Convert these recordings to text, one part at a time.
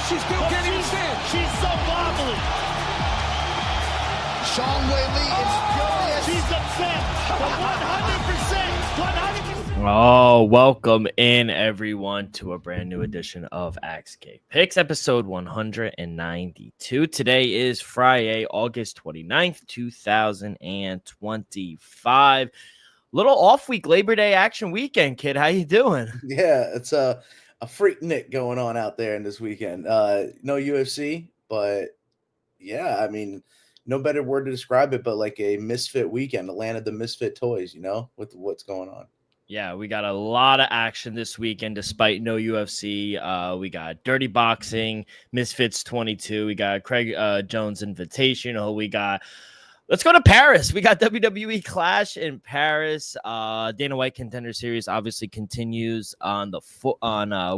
She still can't even stand. She's so wobbly. Zhang Weili is furious. She's upset. But 100%. Oh, welcome in everyone to a brand new edition of Axe Cave Picks, episode 192. Today is Friday, August 29th, 2025. Little off week, Labor Day action weekend, kid. How you doing? Yeah, it's a freaknik going on out there in this weekend. No UFC, but yeah, I mean, no better word to describe it, but like a misfit weekend, the land of the misfit toys, you know, with what's going on. Yeah, we got a lot of action this weekend despite no UFC. We got Dirty Boxing, Misfits 22. We got Craig Jones Invitational. Let's go to Paris. We got WWE Clash in Paris. Dana White Contender Series obviously continues on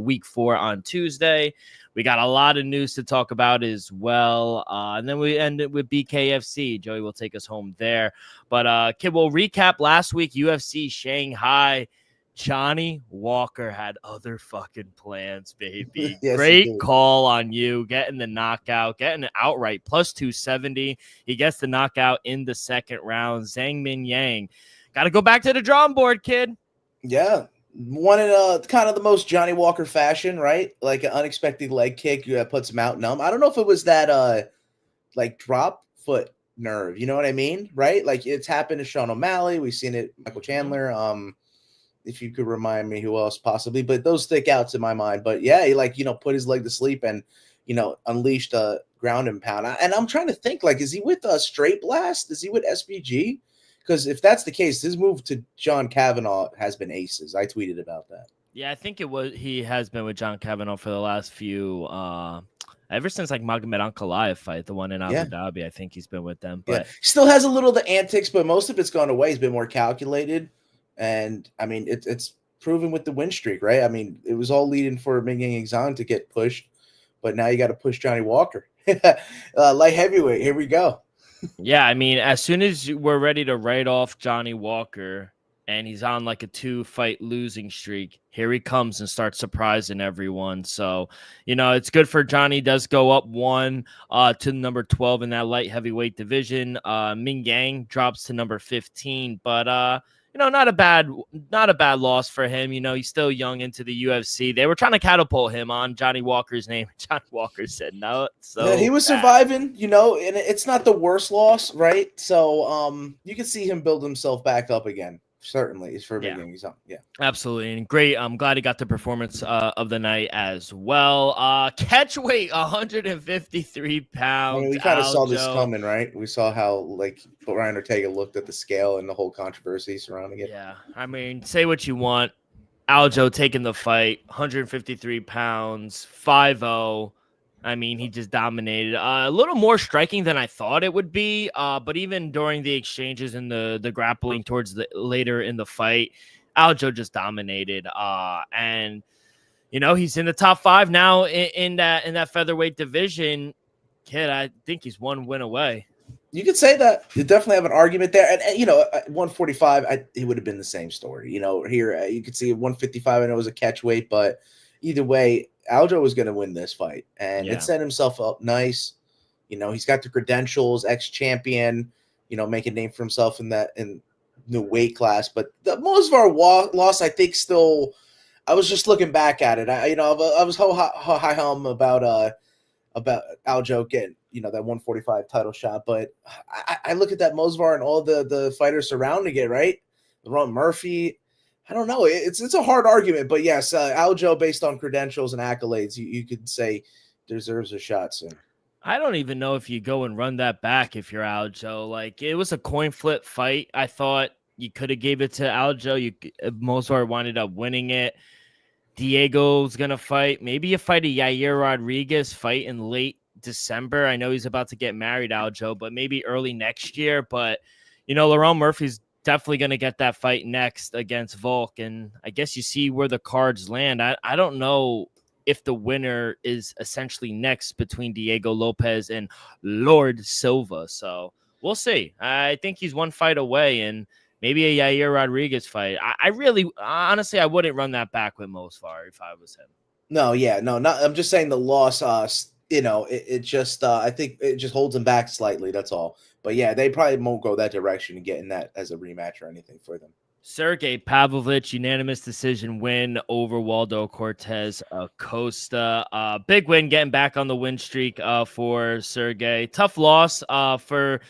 week 4 on Tuesday. We got a lot of news to talk about as well. And then we end it with BKFC. Joey will take us home there. But, kid, we'll recap last week, UFC Shanghai. Johnny Walker had other fucking plans, baby. Yes, Great call on you, getting the knockout, getting it outright, plus 270. He gets the knockout in the second round. Zhang Min Yang. Got to go back to the drawing board, kid. Yeah, one in kind of the most Johnny Walker fashion, right? Like an unexpected leg kick puts him out numb. I don't know if it was that like drop foot nerve, you know what I mean? Right? Like it's happened to Sean O'Malley. We've seen it, Michael Chandler. If you could remind me who else possibly, but those stick out to my mind. But yeah, he put his leg to sleep and, unleashed a ground and pound. And I'm trying to think, like, is he with Straight Blast? Is he with SBG? Because if that's the case, his move to John Kavanaugh has been aces. I tweeted about that. Yeah, I think he has been with John Kavanaugh for the last few, ever since like Magomed Ankalaev fight, the one in Abu Dhabi. I think he's been with them. But still has a little of the antics, but most of it's gone away. He's been more calculated. And I mean, it's proven with the win streak, right? I mean, it was all leading for Ming Yang Zhang to get pushed, but now you got to push Johnny Walker. Light heavyweight, here we go. Yeah, I mean, as soon as we're ready to write off Johnny Walker and he's on like a 2-fight losing streak, here he comes and starts surprising everyone. So, it's good for Johnny. Does go up 1 to number 12 in that light heavyweight division. Ming Yang drops to number 15, but not a bad loss for him. He's still young into the UFC. They were trying to catapult him on Johnny Walker's name. Johnny Walker said no. So yeah, he was surviving, and it's not the worst loss, right? So you can see him build himself back up again. Certainly, it's for Ming Yang. Yeah, absolutely, and great. I'm glad he got the performance of the night as well. Catch weight 153 pounds. I mean, we kind of saw this coming, right? We saw how like Brian Ortega looked at the scale and the whole controversy surrounding it. Yeah, I mean, say what you want. Aljo taking the fight, 153 pounds, 5-0. I mean, he just dominated. A little more striking than I thought it would be. But even during the exchanges and the grappling towards the later in the fight, Aljo just dominated. And he's in the top 5 now in that featherweight division. Kid, I think he's 1 win away. You could say that. You definitely have an argument there. And 145, it would have been the same story. Here you could see 155. I know it was a catch weight, but either way, Aljo was going to win this fight, and it set himself up nice. He's got the credentials, ex-champion, make a name for himself in the weight class. But the Mosvar loss, I think, still. I was just looking back at it. I was high hum about Aljo getting that 145 title shot, but I look at that Mosvar and all the fighters surrounding it, right? Ron Murphy. I don't know. It's a hard argument, but yes, Aljo, based on credentials and accolades, you could say deserves a shot soon. I don't even know if you go and run that back if you're Aljo. Like, it was a coin flip fight. I thought you could have gave it to Aljo. Mosvar wound up winning it. Diego's going to fight. Maybe you fight a Yair Rodriguez fight in late December. I know he's about to get married, Aljo, but maybe early next year. But, Laurent Murphy's definitely going to get that fight next against Volk. And I guess you see where the cards land. I don't know if the winner is essentially next between Diego Lopez and Lord Silva. So we'll see. I think he's 1 fight away, and maybe a Yair Rodriguez fight. I really, honestly, I wouldn't run that back with Mosvar if I was him. No, yeah, no, not. I'm just saying the loss. It just. I think it just holds him back slightly. That's all. But yeah, they probably won't go that direction and getting that as a rematch or anything for them. Sergey Pavlovich, unanimous decision win over Waldo Cortez Acosta. Big win, getting back on the win streak for Sergey. Tough loss for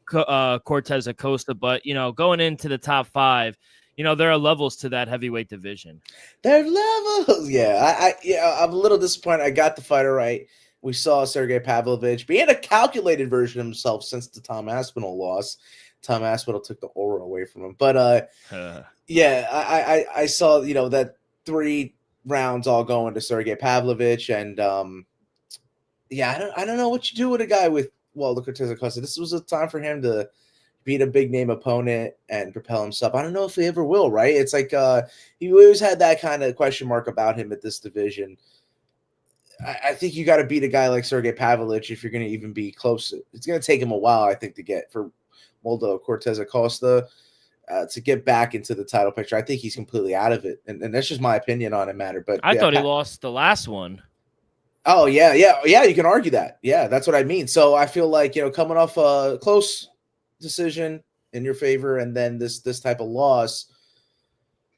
Cortez Acosta, but going into the top 5, there are levels to that heavyweight division. There are levels. Yeah, I'm a little disappointed. I got the fighter right. We saw Sergey Pavlovich being a calculated version of himself since the Tom Aspinall loss. Tom Aspinall took the aura away from him. But yeah, I saw, that 3 rounds all going to Sergey Pavlovich. And yeah, I don't know what you do with a guy with Waldo Cortez Acosta. This was a time for him to beat a big name opponent and propel himself. I don't know if he ever will, right? It's like he always had that kind of question mark about him at this division. I think you got to beat a guy like Sergey Pavlovich if you're going to even be close. It's going to take him a while, I think, to get for Waldo Cortez Acosta to get back into the title picture. I think he's completely out of it, and that's just my opinion on it matter. But I thought he lost the last one. Oh yeah. You can argue that. Yeah, that's what I mean. So I feel like coming off a close decision in your favor, and then this type of loss.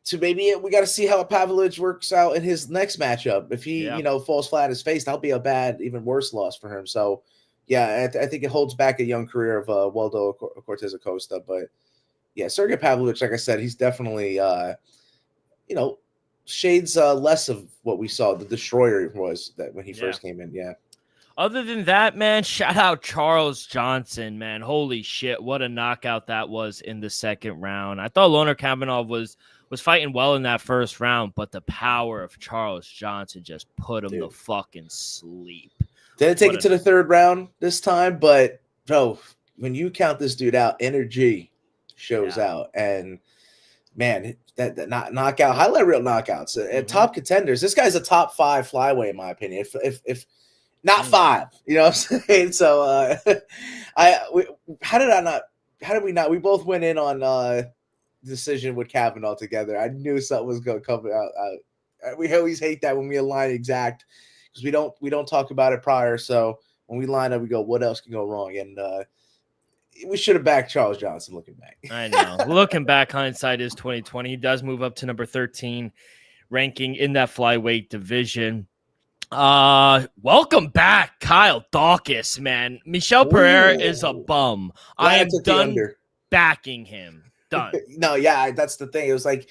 So maybe we got to see how Pavlovich works out in his next matchup. If he, falls flat on his face, that'll be a bad, even worse loss for him. So, yeah, I think it holds back a young career of Waldo Cortez Acosta. But, yeah, Sergey Pavlovich, like I said, he's definitely, shades less of what we saw the Destroyer was that when he first came in. Yeah. Other than that, man, shout out Charles Johnson, man. Holy shit, what a knockout that was in the second round. I thought Loner Kamenov was fighting well in that first round, but the power of Charles Johnson just put him to fucking sleep. Didn't take it to the third round this time, but bro, when you count this dude out, energy shows out. And man, that knockout, highlight reel knockouts and top contenders. This guy's a top 5 flyweight in my opinion. If not 5, you know what I'm saying? So how did we not? We both went in on decision with Kavanaugh together. I knew something was going to come out. We always hate that when we align exact because we don't talk about it prior. So when we line up, we go, what else can go wrong? And we should have backed Charles Johnson. Looking back, I know. Looking back, hindsight is 2020. He does move up to number 13 ranking in that flyweight division. Welcome back, Kyle Daukaus, man. Michel Pereira is a bum. I am done backing him. Done. No, yeah, that's the thing. It was like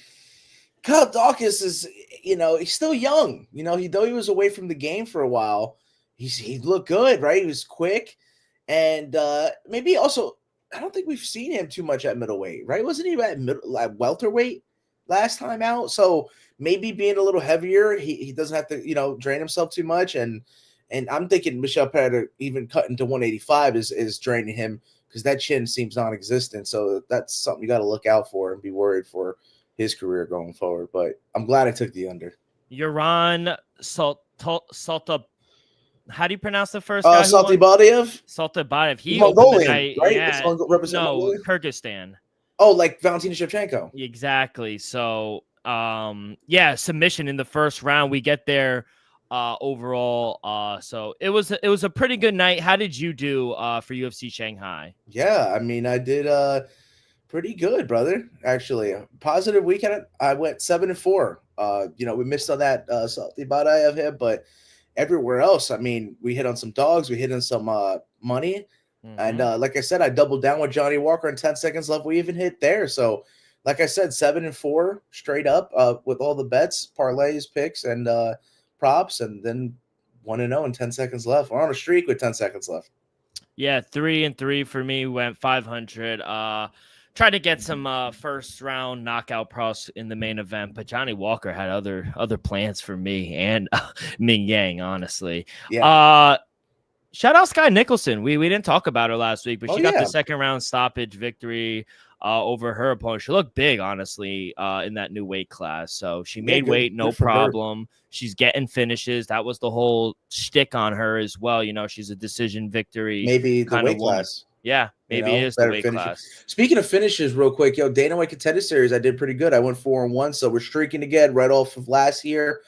Kyle Daukaus is, he's still young. Though he was away from the game for a while, he looked good, right? He was quick, and maybe also I don't think we've seen him too much at middleweight, right? Wasn't he at welterweight last time out? So maybe being a little heavier, he doesn't have to drain himself too much, and I'm thinking Michel Pereira even cutting to 185 is draining him. Because that chin seems non-existent, so that's something you got to look out for and be worried for his career going forward. But I'm glad I took the under. Yaron Salta. How do you pronounce the first guy? Saltibadiev. Saltibadiev. He Mongolian, right? Yeah, no, Kyrgyzstan. Oh, like Valentina Shevchenko. Exactly. So, submission in the first round. We get there. Overall, so it was a pretty good night. How did you do for UFC Shanghai? Yeah, I mean, I did pretty good, brother. Actually, a positive weekend. I went 7-4. We missed on that Salty Badai of him, but everywhere else, I mean, we hit on some dogs, we hit on some money, and like I said, I doubled down with Johnny Walker and 10 seconds left. We even hit there. So, like I said, 7-4 straight up with all the bets, parlays, picks, and props, and then 1-0 and 10 seconds left. We're on a streak with 10 seconds left. Yeah, 3-3 for me. Went 500. Tried to get some first round knockout pros in the main event, but Johnny Walker had other plans for me and Ming Yang, honestly. Yeah. Shout out Sky Nicholson. We didn't talk about her last week, but she got the second round stoppage victory over her opponent. She looked big, honestly, in that new weight class. So she made weight, no problem. She's getting finishes. That was the whole shtick on her as well. She's a decision victory. Maybe the weight class. Yeah, maybe it is the weight class. Speaking of finishes, real quick, Dana White Contender Series, I did pretty good. I went 4-1, so we're streaking again right off of last year.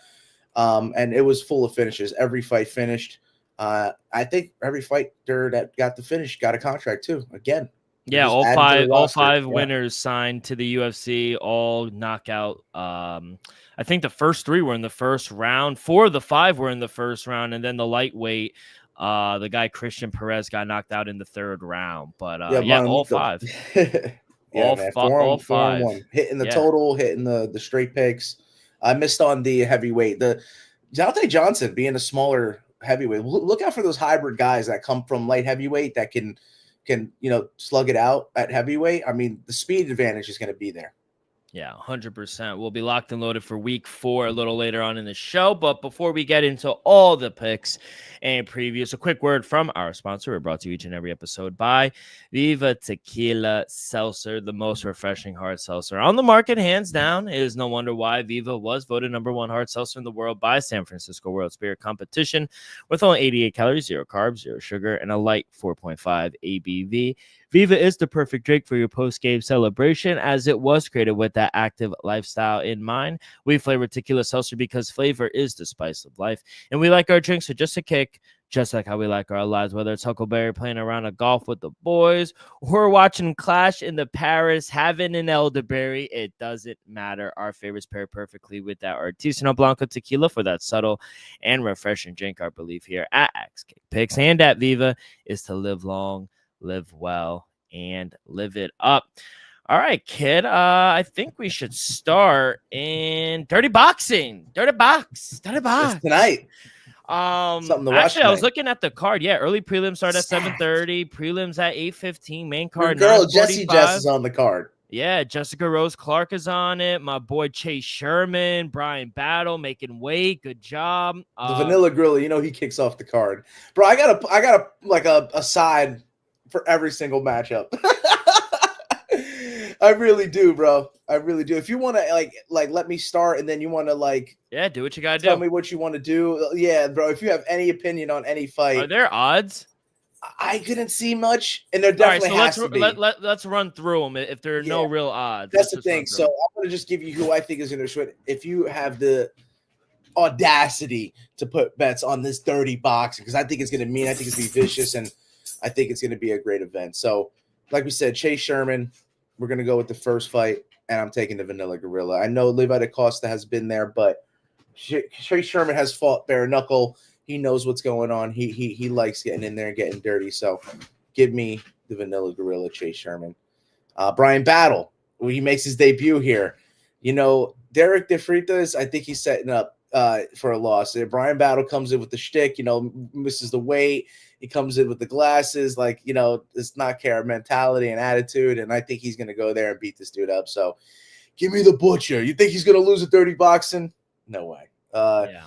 And it was full of finishes. Every fight finished. I think every fighter that got the finish got a contract too. Again, Yeah, just all adding to the five, all roster. five Yeah. winners signed to the UFC, all knockout. I think the first 3 were in the first round. 4 of the 5 were in the first round, and then the lightweight, the guy Christian Perez got knocked out in the 3rd round. But yeah, all 5. Yeah, all man. fi- all 5. 4-1. Hitting the Yeah. total, hitting the straight picks. I missed on the heavyweight. The Deontay Johnson being a smaller heavyweight. Look out for those hybrid guys that come from light heavyweight that can slug it out at heavyweight. I mean, the speed advantage is going to be there. Yeah, 100%. We'll be locked and loaded for week 4 a little later on in the show. But before we get into all the picks and previews, a quick word from our sponsor. We're brought to you each and every episode by Viva Tequila Seltzer, the most refreshing hard seltzer on the market, hands down. It is no wonder why Viva was voted #1 hard seltzer in the world by San Francisco World Spirit Competition, with only 88 calories, 0 carbs, 0 sugar, and a light 4.5 ABV. Viva is the perfect drink for your post-game celebration, as it was created with that active lifestyle in mind. We flavor tequila seltzer because flavor is the spice of life, and we like our drinks with just a kick, just like how we like our lives, whether it's Huckleberry playing around a golf with the boys or watching Clash in the Paris, having an elderberry. It doesn't matter. Our favorites pair perfectly with that Artisanal Blanco tequila for that subtle and refreshing drink. Our belief here at XK Picks and at Viva is to live long, live well, and live it up. All right, kid. I think we should start in Dirty Boxing. Dirty Box. It's tonight. Something to watch Actually, I was tonight. looking at the card. Yeah, early prelims start at 7:30. Prelims at 8:15. Main Your card girl Jessie 9:45. Jess is on the card. Yeah, Jessica Rose Clark is on it. My boy Chase Sherman, Brian Battle making weight. Good job. The Vanilla Gorilla, he kicks off the card, bro. I got a side for every single matchup. I really do, bro. I really do. If you want to let me start, and then you want to yeah, do what you gotta tell do. me what you want to do. Yeah, bro. If you have any opinion on any fight, Are there odds? I couldn't see much, and there definitely has to be. Let's run through them. If there are no real odds, That's the let's just thing. run through So 'em. I'm gonna just give you who I think is gonna switch. If you have the audacity to put bets on this dirty boxing, because I think it's gonna be vicious, and I think it's gonna be a great event. So, like we said, Chase Sherman, we're gonna go with the first fight, and I'm taking the Vanilla Gorilla. I know Levi DaCosta has been there, but Chase Sherman has fought bare knuckle. He knows what's going on. He likes getting in there and getting dirty. So give me the Vanilla Gorilla, Chase Sherman. Brian Battle, when he makes his debut here. Derek DeFreitas, I think he's setting up for a loss. Brian Battle comes in with the shtick, misses the weight. He comes in with the glasses, it's not care mentality and attitude. And I think he's going to go there and beat this dude up. So give me the Butcher. You think he's going to lose at dirty boxing? No way. Yeah.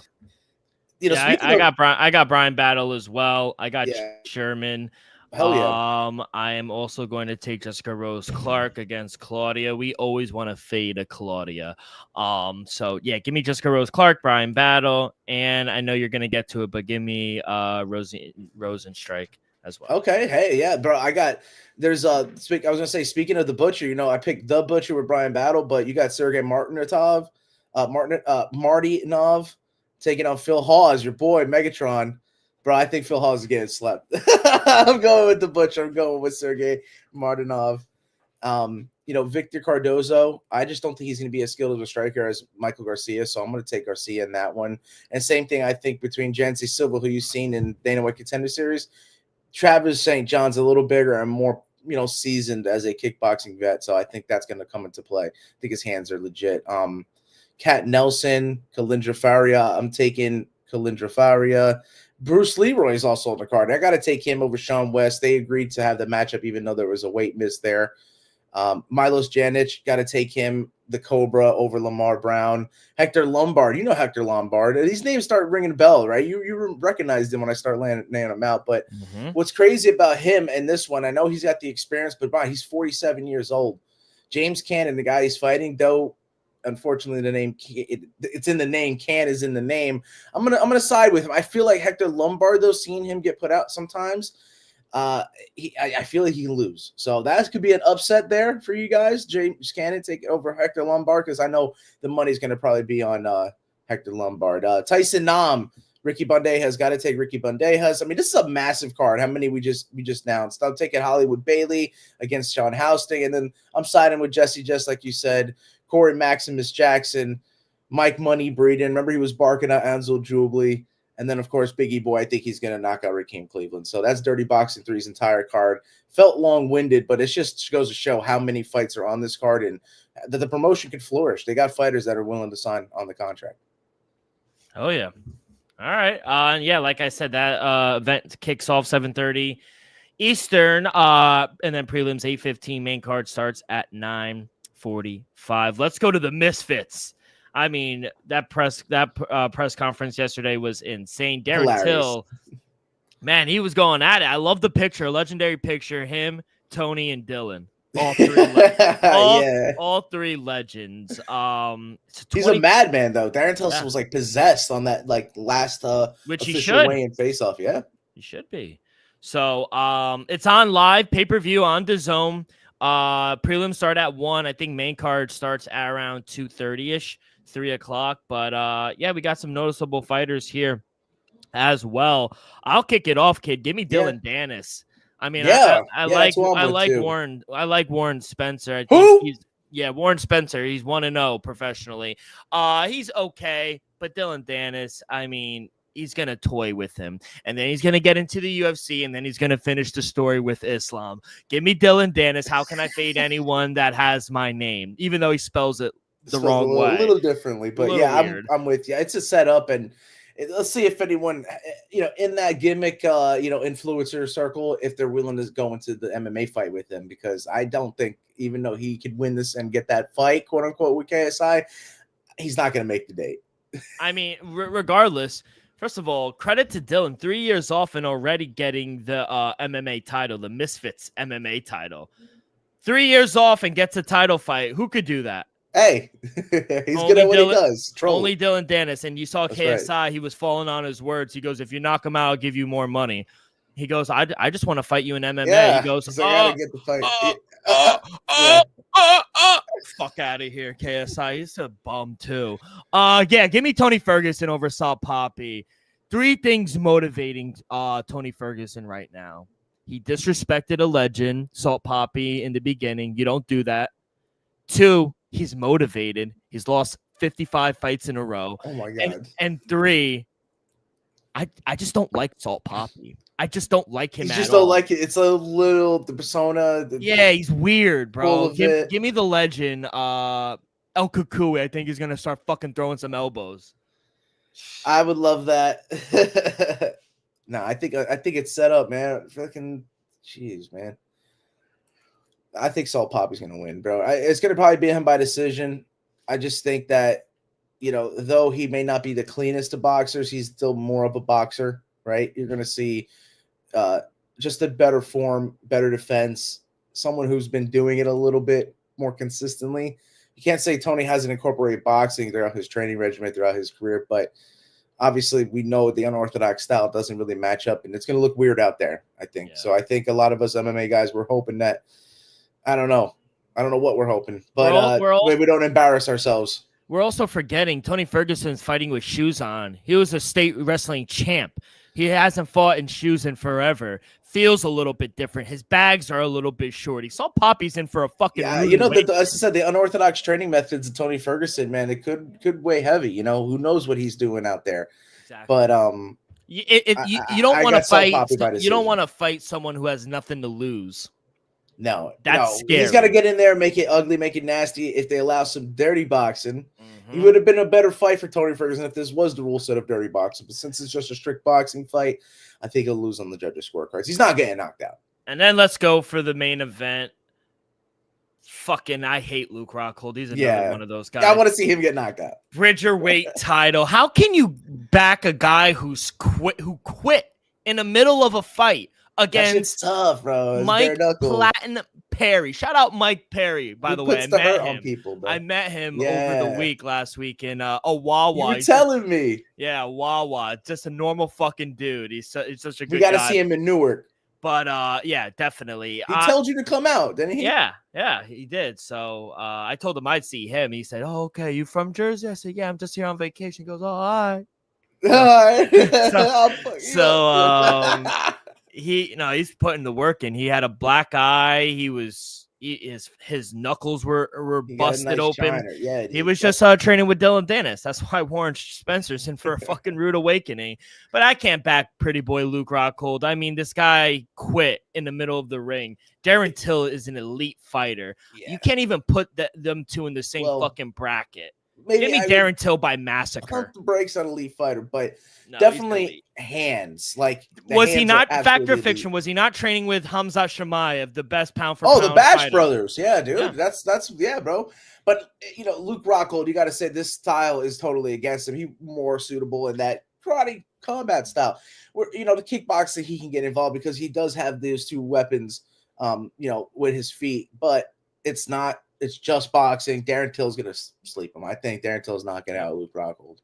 I got Brian Battle as well. I got Sherman. Hell yeah. I am also going to take Jessica Rose Clark against Claudia. We always want to fade a Claudia. So yeah, give me Jessica Rose Clark, Brian Battle, and I know you're gonna get to it, but give me Rosenstrike as well. Okay, hey, yeah, bro. I was gonna say, speaking of the Butcher, I picked the Butcher with Brian Battle, but you got Sergey Martinov taking on Phil Hawes, your boy Megatron. Bro, I think Phil Hawes is getting slept. I'm going with the Butcher. I'm going with Sergey Martinov. Victor Cardozo, I just don't think he's going to be as skilled of a striker as Michael Garcia, so I'm going to take Garcia in that one. And same thing, I think, between Jancy Silva, who you've seen in Dana White Contender Series. Travis St. John's a little bigger and more, seasoned as a kickboxing vet, so I think that's going to come into play. I think his hands are legit. Kat Nelson, Kalindra Faria. I'm taking Kalindra Faria. Bruce Leroy is also on the card. I got to take him over Sean West. They agreed to have the matchup, even though there was a weight miss there. Milos Janic, got to take him, the Cobra, over Lamar Brown. Hector Lombard, Hector Lombard. These names start ringing a bell, right? You recognized him when I start laying them out. But what's crazy about him and this one, I know he's got the experience, but he's 47 years old. James Cannon, the guy he's fighting, though, unfortunately, the name it's in the name. Can is in the name. I'm gonna side with him. I feel like Hector Lombard, though, seeing him get put out sometimes, I feel like he can lose. So that could be an upset there for you guys. James Cannon take over Hector Lombard, because I know the money's gonna probably be on Hector Lombard. Tyson Nam, Ricky Bandejas, got to take Ricky Bandejas. I mean, this is a massive card. How many we just announced? I'm taking Hollywood Bailey against Sean Houston, and then I'm siding with Jesse, just like you said. Corey Maximus Jackson, Mike Money Breeden. Remember, he was barking at Ansel Jubilee. And then, of course, Biggie Boy, I think he's going to knock out Rakeem Cleveland. So that's Dirty Boxing 3's entire card. Felt long-winded, but it just goes to show how many fights are on this card and that the promotion could flourish. They got fighters that are willing to sign on the contract. Oh, yeah. All right. Yeah, like I said, that event kicks off 7:30 Eastern, and then prelims 8:15. Main card starts at 9:45. Let's go to the Misfits. I mean, that press conference yesterday was insane. Darren Hilarious. Till, man, he was going at it. I love the picture, legendary picture. Him, Tony, and Dylan, all three, all three legends. He's a madman though. Darren Till was like possessed on that last which he official should weigh-in face-off. Yeah, he should be. So it's on live pay-per-view on DAZN. Prelims start at 1. I think main card starts at around 2:30ish. 3 o'clock, but yeah, we got some noticeable fighters here as well. I'll kick it off, kid. Give me Dylan Dennis. I mean, I like Warren. I like Warren Spencer. I think Warren Spencer. He's 1-0 professionally. He's okay, but Dylan Dennis, I mean, he's gonna toy with him, and then he's gonna get into the UFC, and then he's gonna finish the story with Islam. Give me Dylan Dennis. How can I fade anyone that has my name, even though he spells it the wrong way, a little differently, but yeah, I'm with you. It's a setup, and let's see if anyone, in that gimmick, influencer circle, if they're willing to go into the MMA fight with him, because I don't think, even though he could win this and get that fight, quote unquote, with KSI, he's not going to make the date. I mean, regardless. First of all, credit to Dylan, 3 years off and already getting the MMA title, the Misfits MMA title. 3 years off and gets a title fight. Who could do that? Hey, he's good at what he does. Only Dylan Dennis. And you saw KSI, right. He was falling on his words. He goes, if you knock him out, I'll give you more money. He goes, I just want to fight you in MMA. Yeah, he goes, I gotta get the fight. Fuck out of here, KSI. He's a bum too. Yeah, give me Tony Ferguson over Salt Poppy. 3 things motivating Tony Ferguson right now. He disrespected a legend, Salt Poppy, in the beginning. You don't do that. 2, he's motivated. He's lost 55 fights in a row. Oh my God. And 3, I just don't like Salt Poppy. I just don't like him. You just don't like it. It's a little the persona. Yeah, he's weird, bro. Give me the legend. El Kukui. I think he's gonna start fucking throwing some elbows. I would love that. No, I think it's set up, man. Fucking jeez, man. I think Salt Poppy's gonna win, bro. It's gonna probably be him by decision. I just think that, though he may not be the cleanest of boxers, he's still more of a boxer, right? You're gonna see just a better form, better defense, someone who's been doing it a little bit more consistently. You can't say Tony hasn't incorporated boxing throughout his training regimen, throughout his career, but obviously we know the unorthodox style doesn't really match up, and it's going to look weird out there, I think. Yeah. So I think a lot of us MMA guys were hoping that, I don't know what we're hoping, but we don't embarrass ourselves. We're also forgetting Tony Ferguson's fighting with shoes on. He was a state wrestling champ. He hasn't fought in shoes in forever. Feels a little bit different. His bags are a little bit short. He saw Poppy's in for a fucking. Yeah, as I said, the unorthodox training methods of Tony Ferguson, man, it could weigh heavy. Who knows what he's doing out there. Exactly. But you don't want to fight. You don't want to fight someone who has nothing to lose. No, that's scary. He's got to get in there, make it ugly, make it nasty. If they allow some dirty boxing, it would have been a better fight for Tony Ferguson if this was the rule set of dirty boxing. But since it's just a strict boxing fight, I think he'll lose on the judges' scorecards. He's not getting knocked out. And then let's go for the main event. Fucking, I hate Luke Rockhold. He's another one of those guys. I want to see him get knocked out. Bridgerweight title. How can you back a guy who quit in the middle of a fight against it's tough, bro. Mike Platinum Perry? Shout out Mike Perry, by the way. I met him over the week last week in Wawa. You're telling me. Yeah, Wawa. Just a normal fucking dude. He's such a good guy. We got to see him in Newark. But yeah, definitely. He told you to come out, didn't he? Yeah, he did. So I told him I'd see him. He said, "Oh, okay, you from Jersey?" I said, "Yeah, I'm just here on vacation." He goes, "Oh, all right." He's putting the work in. He had a black eye. His knuckles were busted open. Yeah, he was just training with Dylan Dennis. That's why Warren Spencer's in for a fucking rude awakening. But I can't back pretty boy Luke Rockhold. I mean, this guy quit in the middle of the ring. Darren Till is an elite fighter. Yeah. You can't even put them two in the same fucking bracket. Give me Darren Till by massacre. The brakes on elite fighter, but definitely hands. Like, was he not fact or fiction? Was he not training with Hamzat Chimaev, the best pound for pound the Bash fighter? brothers? Yeah, dude. Yeah. That's bro. But Luke Rockhold, you got to say this style is totally against him. He's more suitable in that karate combat style. Where the kickboxing he can get involved because he does have those two weapons, with his feet. But it's not. It's just boxing. Darren Till's going to sleep him. I think Darren Till's knocking out Luke Rockhold.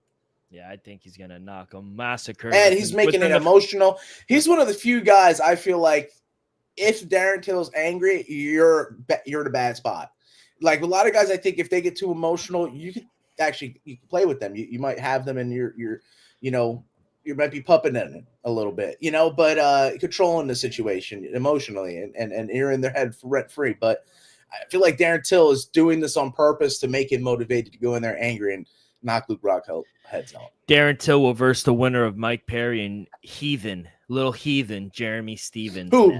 Yeah, I think he's going to knock him, massacre. And he's making it emotional. He's one of the few guys I feel like if Darren Till's angry, you're in a bad spot. Like a lot of guys, I think if they get too emotional, you can play with them. You might have them and you might be pupping them a little bit, but controlling the situation emotionally and you're in their head rent free. But I feel like Darren Till is doing this on purpose to make him motivated to go in there angry and knock Luke Rockhold heads out. Darren Till will verse the winner of Mike Perry and little heathen, Jeremy Stevens. Who?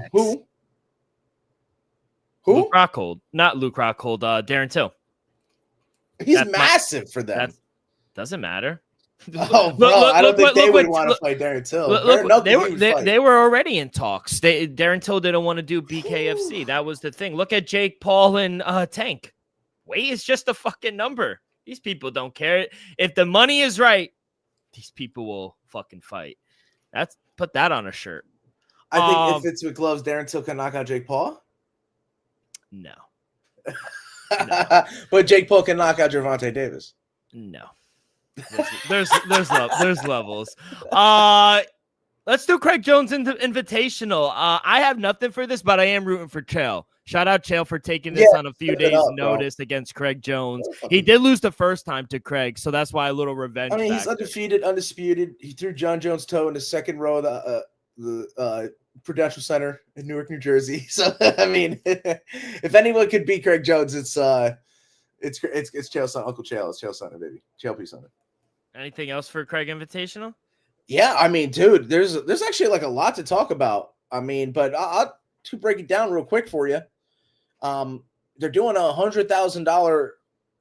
Luke Rockhold. Not Luke Rockhold, Darren Till. He's massive for them. That doesn't matter. Oh, bro, I don't think they would want to fight Darren Till. They were already in talks. Darren Till didn't want to do BKFC. That was the thing. Look at Jake Paul and Tank. Weight is just a fucking number. These people don't care. If the money is right, these people will fucking fight. Put that on a shirt. I think if it's with gloves, Darren Till can knock out Jake Paul. No. But Jake Paul can knock out Gervonta Davis. No. There's levels. Let's do Craig Jones Invitational. I have nothing for this, but I am rooting for Chael. Shout out Chael for taking this on a few days' notice against Craig Jones. He did lose the first time to Craig, so that's why a little revenge. I mean, he's undefeated, undisputed. He threw John Jones' toe in the second row of the Prudential Center in Newark, New Jersey. So I mean, if anyone could beat Craig Jones, it's Chael's son, Uncle Chael. It's Chael's son, baby. Chael P. son. Anything else for Craig Invitational? Yeah, I mean, dude, there's actually like a lot to talk about. I mean, but I'll to break it down real quick for you. They're doing $100,000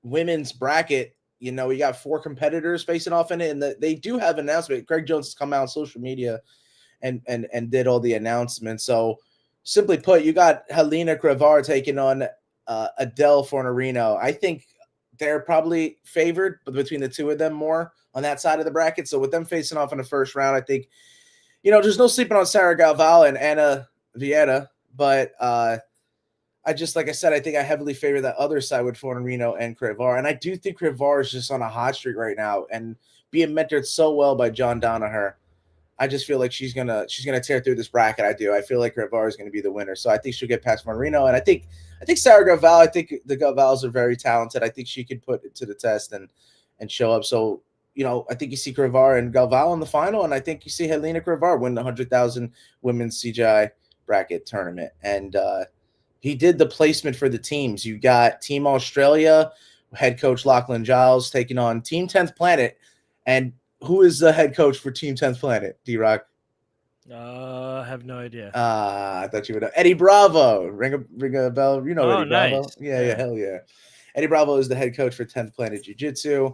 women's bracket. You got 4 competitors facing off in it, and they do have an announcement. Craig Jones has come out on social media and did all the announcements. So simply put, you got Helena Crevar taking on Adele Fornerino. I think they're probably favored, but between the two of them more on that side of the bracket. So with them facing off in the first round, I think, there's no sleeping on Sarah Galval and Anna Vieira, but I just, like I said, I think I heavily favor that other side with Fornerino and Crevar. And I do think Crevar is just on a hot streak right now and being mentored so well by John Danaher. I just feel like she's gonna tear through this bracket. I feel like Crevar is gonna be the winner. So I think she'll get past Fornerino. And I think Sarah Galval, I think the Galvals are very talented. I think she could put it to the test and show up. So, I think you see Crevar and Galval in the final, and I think you see Helena Crevar win the 100,000 women's CGI bracket tournament. And he did the placement for the teams. You got Team Australia, head coach Lachlan Giles taking on Team 10th Planet. And who is the head coach for Team 10th Planet, D-Rock? I have no idea. I thought you would know. Eddie Bravo. Ring a bell. Eddie nice. Bravo? Yeah, hell yeah. Eddie Bravo is the head coach for 10th Planet Jiu-Jitsu.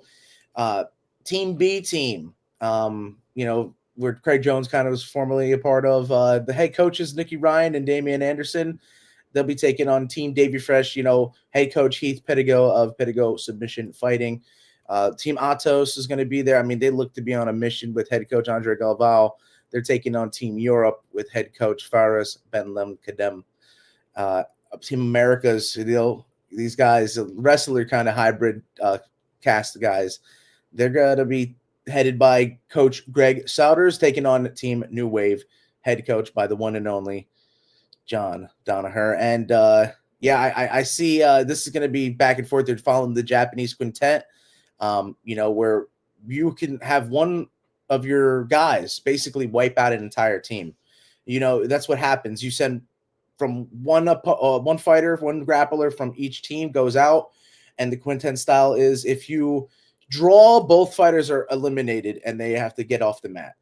Team B team, where Craig Jones kind of was formerly a part of. The head coaches, Nikki Ryan and Damian Anderson. They'll be taking on Team Davey Fresh, head coach Heath Pedigo of Pedigo Submission Fighting. Team Atos is going to be there. I mean, they look to be on a mission with head coach Andre Galval. They're taking on Team Europe with head coach Faris Benlem Kadem. Team Americas, these guys, wrestler kind of hybrid cast of guys. They're going to be headed by Coach Greg Souders, taking on Team New Wave, head coach by the one and only John Danaher. And I see this is going to be back and forth. They're following the Japanese quintet, where you can have one of your guys basically wipe out an entire team. That's what happens. You send from one fighter, one grappler from each team goes out, and the quintet style is if you draw, both fighters are eliminated and they have to get off the mat.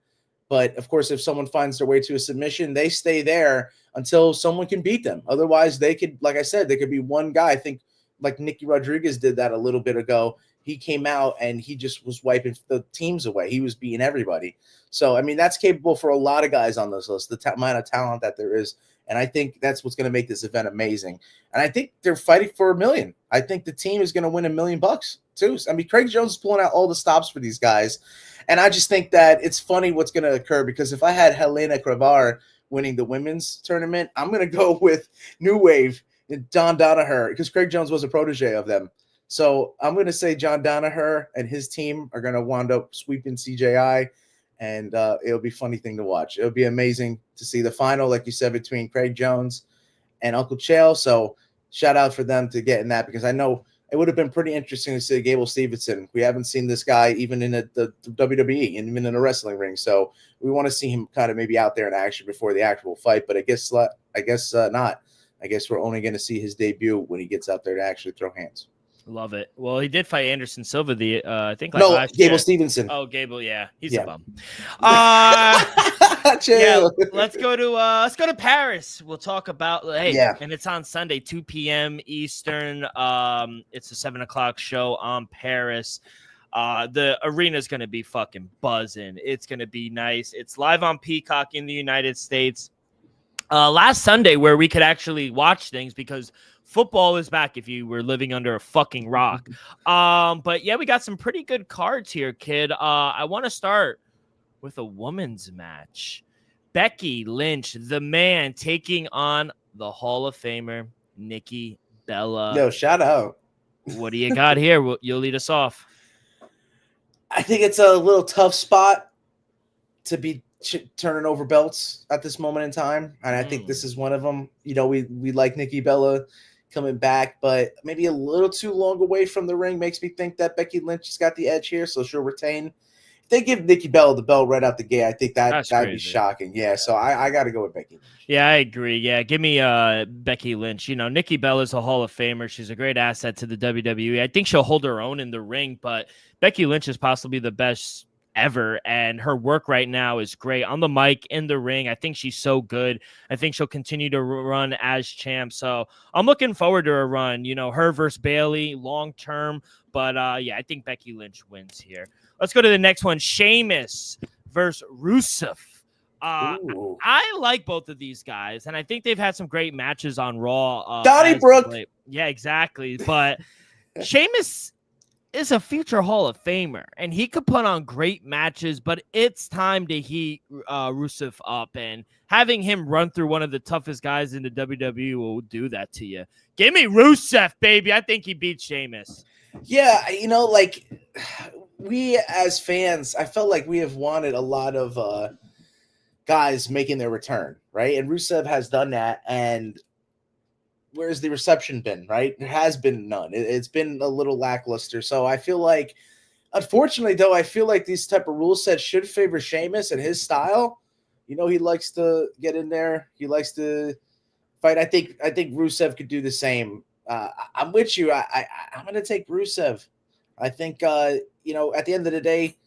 But of course, if someone finds their way to a submission, they stay there until someone can beat them. Otherwise, they could, like I said, there could be one guy. I think like Nicky Rodriguez did that a little bit ago. He came out and he just was wiping the teams away. He was beating everybody. So, I mean, that's capable for a lot of guys on this list, the amount of talent that there is. And I think that's what's going to make this event amazing. And I think they're fighting for $1 million. I think the team is going to win $1 million too. I mean, Craig Jones is pulling out all the stops for these guys. And I just think that it's funny what's going to occur, because if I had Helena Cravar winning the women's tournament, I'm going to go with New Wave and John Danaher, because Craig Jones was a protege of them. So I'm going to say John Danaher and his team are going to wind up sweeping CJI, and it'll be a funny thing to watch. It'll be amazing to see the final, like you said, between Craig Jones and Uncle Chael. So shout out for them to getting that, because I know it would have been pretty interesting to see Gable Stevenson. We haven't seen this guy even in the WWE and even in a wrestling ring. So we want to see him kind of maybe out there in action before the actual fight. But I guess not. I guess we're only going to see his debut when he gets out there to actually throw hands. Love it. Well, he did fight Anderson Silva I think last Gable year. Stevenson. Oh, Gable, yeah. He's a bum. Let's go to Paris. We'll talk about and it's on Sunday, 2 p.m. Eastern. It's a 7:00 show on Paris. The arena is going to be fucking buzzing. It's going to be nice. It's live on Peacock in the United States. Last Sunday, where we could actually watch things because football is back if you were living under a fucking rock. But yeah, we got some pretty good cards here, kid. I want to start with a women's match. Becky Lynch, the man, taking on the Hall of Famer, Nikki Bella. No, shout out. What do you got here? You'll lead us off. I think it's a little tough spot to be turning over belts at this moment in time. And I think this is one of them. We like Nikki Bella coming back, but maybe a little too long away from the ring makes me think that Becky Lynch has got the edge here, so she'll retain. If they give Nikki Bella the belt right out the gate, I think that'd be shocking. Yeah, so I got to go with Becky Lynch. Yeah, I agree. Yeah, give me Becky Lynch. Nikki Bella's a Hall of Famer. She's a great asset to the WWE. I think she'll hold her own in the ring, but Becky Lynch is possibly the best ever, and her work right now is great on the mic, in the ring. I think she's so good. I think she'll continue to run as champ, so I'm looking forward to her run. Her versus Bayley long term, but I think Becky Lynch wins here. Let's go to the next one. Sheamus versus Rusev. I like both of these guys, and I think they've had some great matches on Raw. Donnybrook. Yeah, exactly. But Sheamus is a future Hall of Famer, and he could put on great matches, but it's time to heat Rusev up, and having him run through one of the toughest guys in the WWE will do that to you. Give me Rusev, baby. I think he beats Sheamus. Yeah, we as fans, I felt like we have wanted a lot of guys making their return, right? And Rusev has done that, and where's the reception been, right? There has been none. It's been a little lackluster. So I feel like, unfortunately, though, I feel like these type of rule sets should favor Sheamus and his style. He likes to get in there. He likes to fight. I think Rusev could do the same. I'm with you. I'm going to take Rusev. I think, at the end of the day,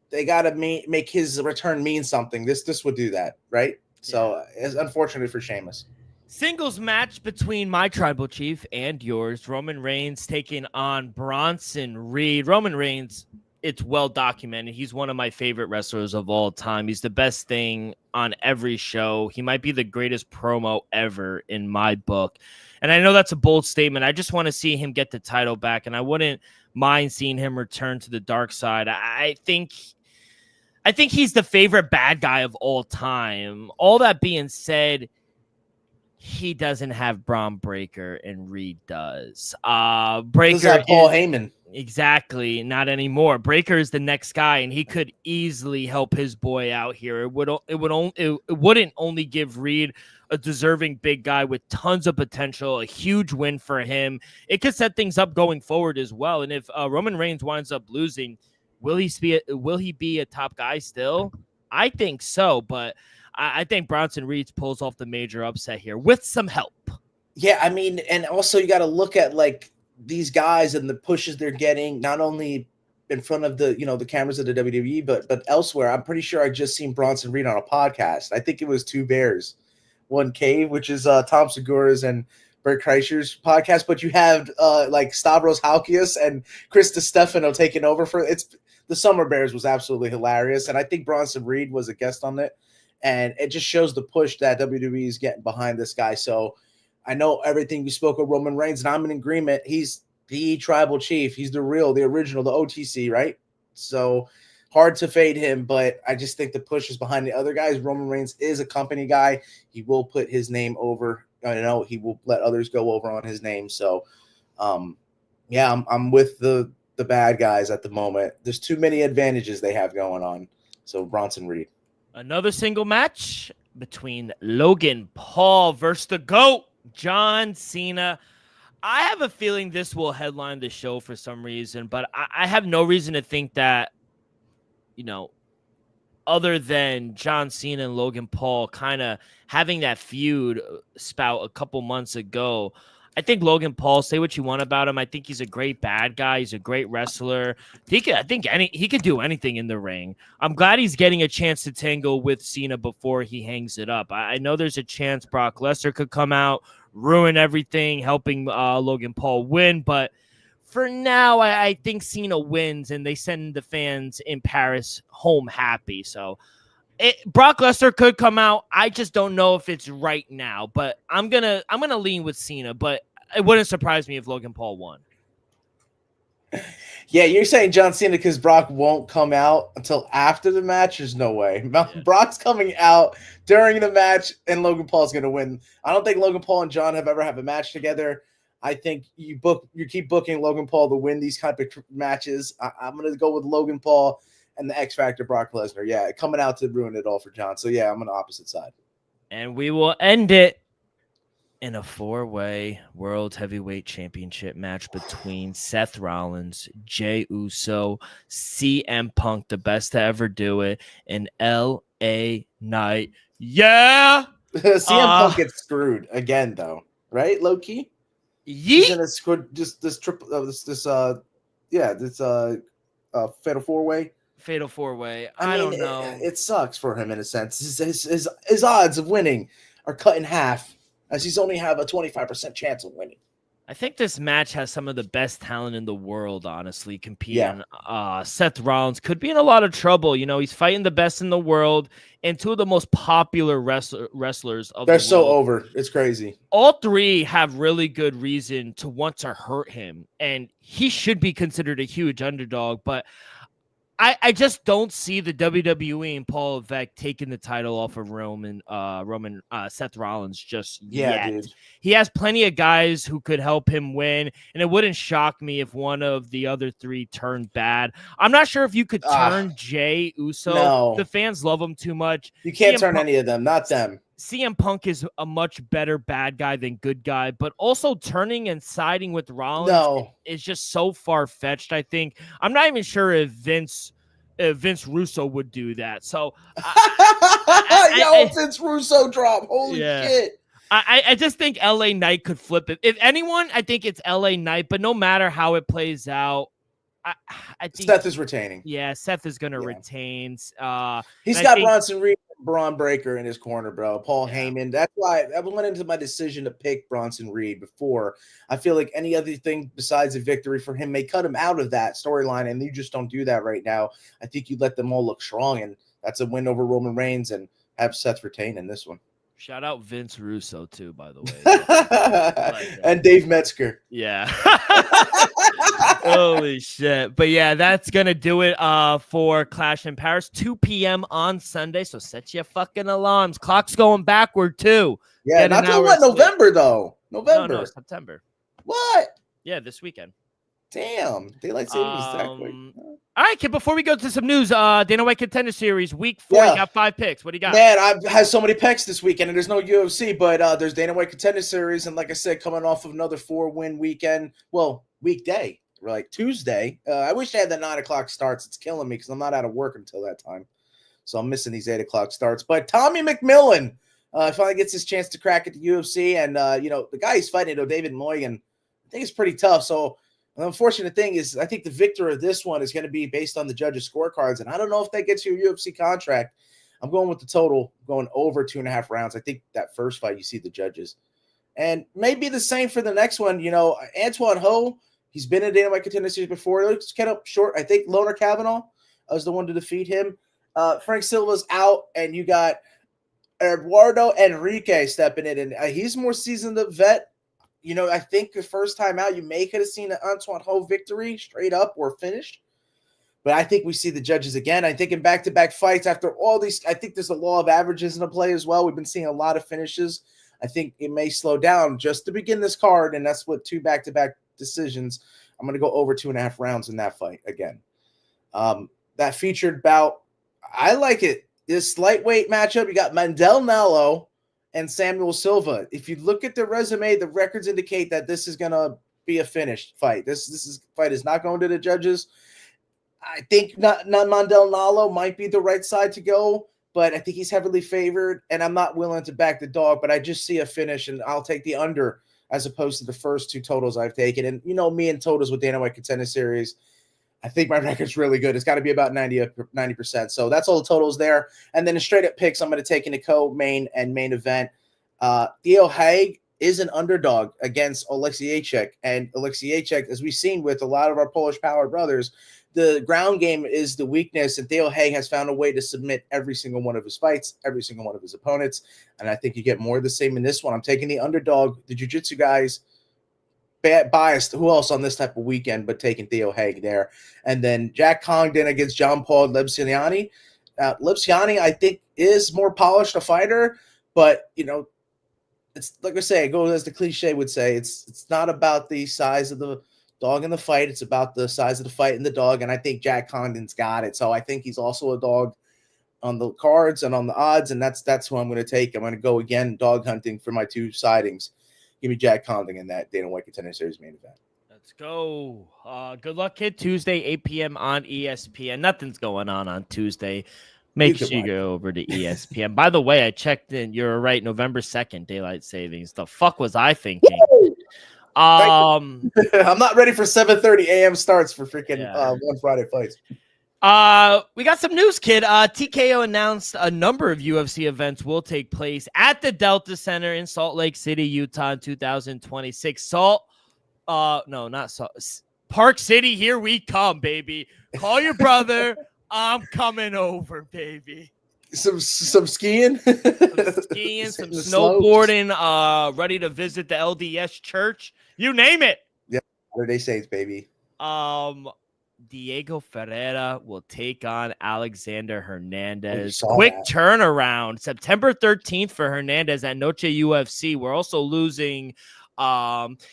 they got to make his return mean something. This would do that, right? So it's unfortunately for Sheamus. Singles match between my tribal chief and yours. Roman Reigns taking on Bronson Reed. Roman Reigns, it's well documented. He's one of my favorite wrestlers of all time. He's the best thing on every show. He might be the greatest promo ever in my book. And I know that's a bold statement. I just want to see him get the title back, and I wouldn't mind seeing him return to the dark side. I think he's the favorite bad guy of all time. All that being said, He doesn't have Braun Breaker, and Reed does. This Breaker is Paul Heyman. Exactly, not anymore. Breaker is the next guy, and he could easily help his boy out here. It wouldn't only give Reed a deserving big guy with tons of potential, a huge win for him. It could set things up going forward as well. And if Roman Reigns winds up losing, will he be a top guy still? I think so, but I think Bronson Reed pulls off the major upset here with some help. Yeah, I mean, and also you got to look at like these guys and the pushes they're getting, not only in front of the cameras of the WWE, but elsewhere. I'm pretty sure I just seen Bronson Reed on a podcast. I think it was Two Bears, One Cave, which is Tom Segura's and Bert Kreischer's podcast. But you have like Stavros Halkias and Chris DiStefano taking over for it's. The Summer Bears was absolutely hilarious, and I think Bronson Reed was a guest on it, and it just shows the push that WWE is getting behind this guy. So I know everything you spoke of Roman Reigns, and I'm in agreement. He's the tribal chief. He's the original, the OTC, right? So hard to fade him, but I just think the push is behind the other guys. Roman Reigns is a company guy. He will put his name over. He will let others go over on his name. So, yeah, I'm with the bad guys at the moment. There's too many advantages they have going on. So Bronson Reed. Another single match between Logan Paul versus the GOAT, John Cena. I have a feeling this will headline the show for some reason, but I have no reason to think that, other than John Cena and Logan Paul kind of having that feud spout a couple months ago. I think Logan Paul, say what you want about him. I think he's a great bad guy. He's a great wrestler. He could do anything in the ring. I'm glad he's getting a chance to tangle with Cena before he hangs it up. I know there's a chance Brock Lesnar could come out, ruin everything, helping Logan Paul win. But for now, I think Cena wins, and they send the fans in Paris home happy. So Brock Lesnar could come out. I just don't know if it's right now, but I'm gonna lean with Cena, but it wouldn't surprise me if Logan Paul won. Yeah, you're saying John Cena because Brock won't come out until after the match? There's no way. Yeah. Brock's coming out during the match, and Logan Paul's going to win. I don't think Logan Paul and John have ever had a match together. I think you keep booking Logan Paul to win these kind of matches. I'm going to go with Logan Paul and the X Factor Brock Lesnar. Yeah, coming out to ruin it all for John. So, yeah, I'm on the opposite side. And we will end it in a 4-way World Heavyweight Championship match between Seth Rollins, Jey Uso, CM Punk, the best to ever do it, and LA Knight. Yeah! CM Punk gets screwed again, though, right? Low key? He's in this fatal 4-way. Fatal 4-way. I don't know. It sucks for him in a sense. His odds of winning are cut in half, as he's only have a 25% chance of winning. I think this match has some of the best talent in the world, honestly, competing. Yeah. Seth Rollins could be in a lot of trouble. He's fighting the best in the world and two of the most popular wrestlers of the world. They're so over. It's crazy. All three have really good reason to want to hurt him, and he should be considered a huge underdog, but I just don't see the WWE and Paul Levesque taking the title off of Seth Rollins just yet. Dude. He has plenty of guys who could help him win, and it wouldn't shock me if one of the other three turned bad. I'm not sure if you could turn Jey Uso. No. The fans love him too much. You can't turn any of them, not them. CM Punk is a much better bad guy than good guy, but also turning and siding with Rollins is just so far-fetched, I think. I'm not even sure if Vince Russo would do that. So Vince Russo drop. Holy shit. I just think LA Knight could flip it. If anyone, I think it's LA Knight, but no matter how it plays out, I think Seth is retaining. Yeah, Seth is going to retain. He's got Bronson Reed, Braun Breaker in his corner, bro. Paul Heyman. That's why I went into my decision to pick Bronson Reed before. I feel like any other thing besides a victory for him may cut him out of that storyline, and you just don't do that right now. I think you let them all look strong, and that's a win over Roman Reigns and have Seth retain in this one. Shout out Vince Russo, too, by the way. And Dave Metzger. Yeah. Holy shit. But yeah, that's going to do it for Clash in Paris, 2 p.m. on Sunday. So set your fucking alarms. Clock's going backward, too. Yeah, Get not an till hour what? sleep. November, though. November. No, September. What? Yeah, this weekend. Damn. Daylight savings exactly. All right, kid, before we go to some news, Dana White Contender Series, week 4, you got 5 picks. What do you got? Man, I've had so many picks this weekend, and there's no UFC, but there's Dana White Contender Series, and like I said, coming off of another 4-win weekend, well, weekday, like Tuesday. I wish I had the 9 o'clock starts. It's killing me because I'm not out of work until that time. So I'm missing these 8 o'clock starts. But Tommy McMillan finally gets his chance to crack at the UFC, and, the guy he's fighting, David Moygan, I think it's pretty tough. So the unfortunate thing is I think the victor of this one is going to be based on the judges' scorecards, and I don't know if that gets you a UFC contract. I'm going with the total, going over 2.5 rounds. I think that first fight you see the judges. And maybe the same for the next one. Antoine Ho, he's been in Dana White Contender Series before. He looks kind of short. I think Loner Kavanaugh was the one to defeat him. Frank Silva's out, and you got Eduardo Enrique stepping in, and he's more seasoned a vet. I think the first time out, you may could have seen an Antoine Ho victory straight up or finished. But I think we see the judges again. I think in back-to-back fights after all these, I think there's a law of averages in the play as well. We've been seeing a lot of finishes. I think it may slow down just to begin this card, and that's what 2 back-to-back decisions. I'm going to go over 2.5 rounds in that fight again. That featured bout, I like it. This lightweight matchup, you got Mandel Nallo and Samuel Silva. If you look at the resume, the records indicate that this is going to be a finished fight. This fight is not going to the judges. I think not Mandel Nallo might be the right side to go, but I think he's heavily favored, and I'm not willing to back the dog, but I just see a finish, and I'll take the under as opposed to the first 2 totals I've taken. And me and totals with Dana White Contender Series, I think my record's really good. It's got to be about 90%. So that's all the totals there. And then the straight-up picks I'm going to take in the co-main and main event. Theo Haig is an underdog against Oleksiejczuk. And Oleksiejczuk, as we've seen with a lot of our Polish power brothers, the ground game is the weakness, and Theo Haig has found a way to submit every single one of his fights, every single one of his opponents. And I think you get more of the same in this one. I'm taking the underdog, the jiu-jitsu guys. Biased. Who else on this type of weekend but taking Theo Haig there? And then Jack Congdon against John Paul Lebsiani. Lebsiani, I think, is more polished a fighter, but it's like I say, it goes as the cliche would say. It's not about the size of the dog in the fight. It's about the size of the fight and the dog. And I think Jack Congdon's got it. So I think he's also a dog on the cards and on the odds, and that's who I'm going to take. I'm going to go again dog hunting for my 2 sightings. Give me Jack Congdon in that Dana White Contender Series main event. Let's go. Good luck, kid. Tuesday, 8 p.m. on ESPN. Nothing's going on Tuesday. Make sure you go over to ESPN. By the way, I checked in. You're right. November 2nd, daylight savings. The fuck was I thinking? I'm not ready for 7:30 a.m. starts for freaking one Friday fights. We got some news, kid. TKO announced a number of UFC events will take place at the Delta Center in Salt Lake City, Utah in 2026. Park City, here we come, baby. Call your brother. I'm coming over, baby. Some skiing, some snowboarding, ready to visit the LDS church. You name it. Yeah, Latter-day Saints, baby. Diego Ferreira will take on Alexander Hernandez. Quick turnaround. September 13th for Hernandez at Noche UFC. We're also losing Chiwiwi.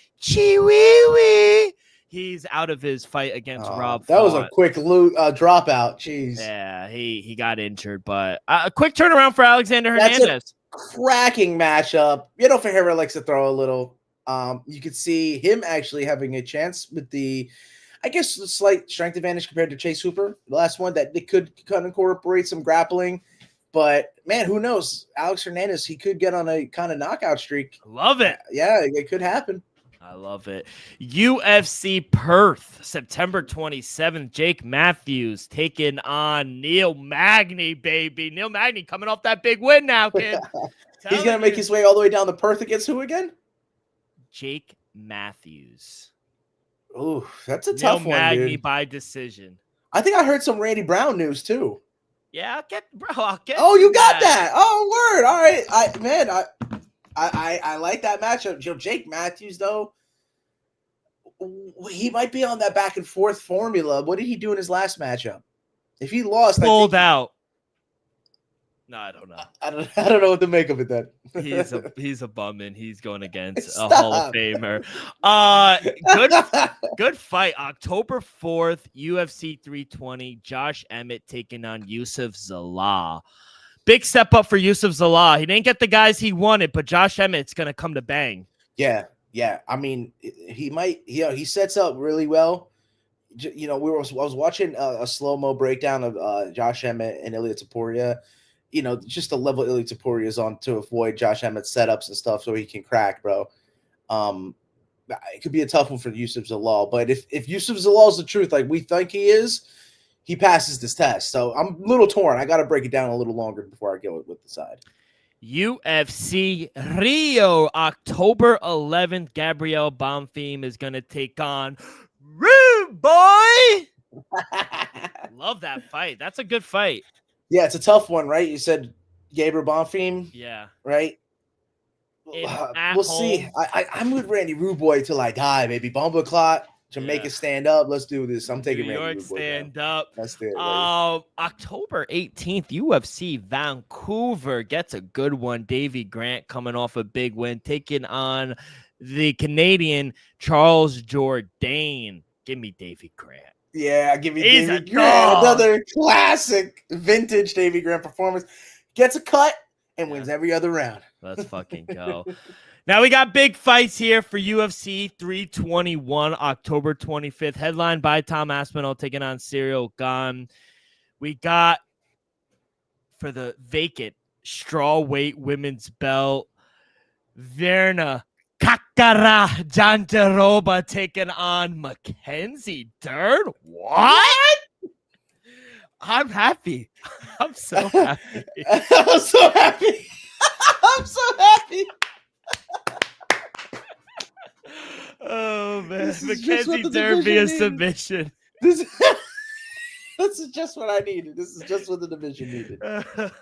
He's out of his fight against Rob. That was a quick dropout. Jeez. Yeah, he got injured, but a quick turnaround for Alexander Hernandez. That's a cracking matchup. Ferreira likes to throw a little. You could see him actually having a chance with the slight strength advantage compared to Chase Hooper, the last one, that they could kind of incorporate some grappling. But, man, who knows? Alex Hernandez, he could get on a kind of knockout streak. Love it. Yeah, it could happen. I love it. UFC Perth, September 27th. Jake Matthews taking on Neil Magny, baby. Neil Magny coming off that big win now, kid. He's going to make his way all the way down to Perth against who again? Jake Matthews. Ooh, that's a tough one, Magny dude. By decision. I think I heard some Randy Brown news too. Yeah, I'll get. Oh, you got that? Oh, word. All right, I like that matchup. Jake Matthews, though. he might be on that back and forth formula. What did he do in his last matchup? If he lost, Pulled out. No, I don't know. I don't know what to make of it then. He's a bum, and he's going against Stop. a Hall of Famer. Good fight. October 4th, UFC 320. Josh Emmett taking on Yusuf Zalal. Big step up for Yusuf Zalal. He didn't get the guys he wanted, but Josh Emmett's going to come to bang. Yeah. I mean, he might. He sets up really well. I was watching a slow-mo breakdown of Josh Emmett and Ilia Topuria. Just the level Ilia Topuria is on to avoid Josh Emmett's setups and stuff so he can crack, bro. It could be a tough one for Yusuf Zalal, but if Yusuf Zalal is the truth, like we think he is, he passes this test. So I'm a little torn. I got to break it down a little longer before I go with the side. UFC Rio, October 11th. Gabriel Bonfim is going to take on Rude Boy. Love that fight. That's a good fight. Yeah, it's a tough one, right? You said Gabriel Bonfim. Yeah. Right? We'll see. I'm with Randy Rude Boy till I die, baby. Bomba Clot, Jamaica stand up. Let's do this. I'm taking New Randy York Rude Boy stand down. up. That's it. October 18th, UFC Vancouver gets a good one. Davy Grant coming off a big win, taking on the Canadian Charles Jourdain. Give me Davy Grant. Yeah, give me He's Davy a Grant. dog. Another classic vintage Davy Grant performance. Gets a cut and wins every other round. Let's fucking go. Now we got big fights here for UFC 321, October 25th. Headlined by Tom Aspinall taking on Cyril Gane. We got for the vacant strawweight women's belt, Verna Kakara Jantaroba taking on Mackenzie Dern. What? I'm happy. I'm so happy. I'm so happy. I'm so happy. Oh, man. This is just what Mackenzie the Dern via division needs. submission. This is just what I needed. This is just what the division needed.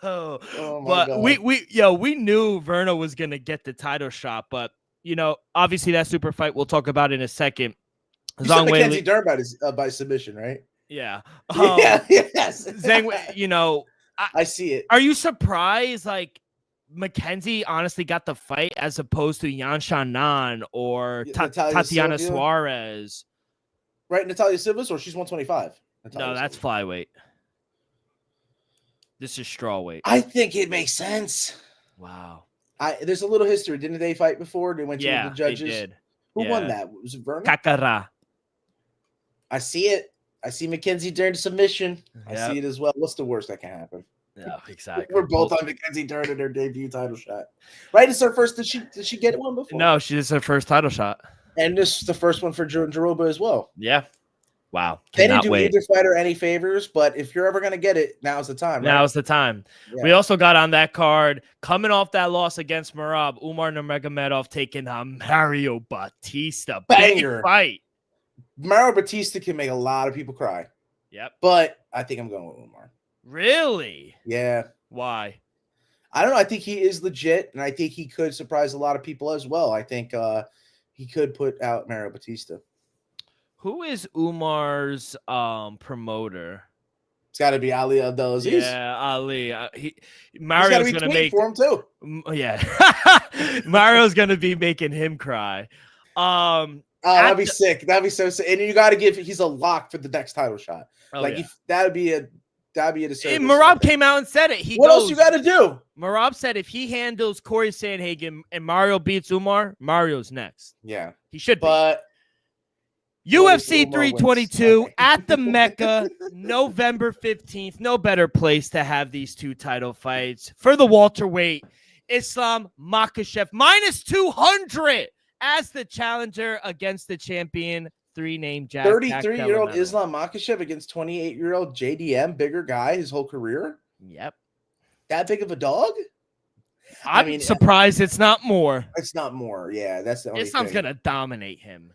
Oh, my but God. we knew Verna was gonna get the title shot, but obviously that super fight we'll talk about in a second. You said Mackenzie Dern by submission, right? Yeah. Yes. Zhang, I see it. are you surprised? Like Mackenzie honestly got the fight as opposed to Yan Shannon or Tatiana Silva? Suarez. Right, Natalia Silva, or she's 125. No, that's flyweight. This is strawweight. I think it makes sense. Wow. There's a little history. Didn't they fight before? They went to the judges. They did. Who won that? Was it Verna? Kakara. I see it. I see Mackenzie Dern submission. I Yep. see it as well. What's the worst that can happen? Yeah, exactly. We're both on Mackenzie Dern in her debut title shot. Right? It's her first. Did she get one before? No, she is her first title shot. And this is the first one for Jaroba as well. Yeah. Wow. They didn't Cannot do wait. either fighter any favors, but if you're ever going to get it, now's the time. Right? Now's the time. Yeah. We also got on that card, coming off that loss against Merab, Umar Nurmagomedov taking on Mario Batista. Banger. Big fight. Mario Batista can make a lot of people cry. Yep. But I think I'm going with Umar. Really? Yeah. Why? I don't know. I think he is legit, and I think he could surprise a lot of people as well. I think he could put out Mario Batista. Who is Umar's promoter? It's got to be Ali Abdelaziz. Yeah, Ali. Mario's Mario's gonna make for him too. Yeah, Mario's gonna be making him cry. That'd be sick. That'd be so sick. And you got to give. He's a lock for the next title shot. That'd be a disservice. Marab came out and said it. What else you got to do? Marab said if he handles Corey Sandhagen and Mario beats Umar, Mario's next. Yeah, he should be. But UFC 322 at the Mecca, November 15th. No better place to have these two title fights. For the welterweight, Islam Makhachev minus 200 as the challenger against the champion, three-name Jack. 33-year-old Islam Makhachev against 28-year-old JDM, bigger guy his whole career. Yep. That big of a dog? I'm surprised it's not more. It's not more. Yeah, that's the only Islam's thing. gonna dominate him.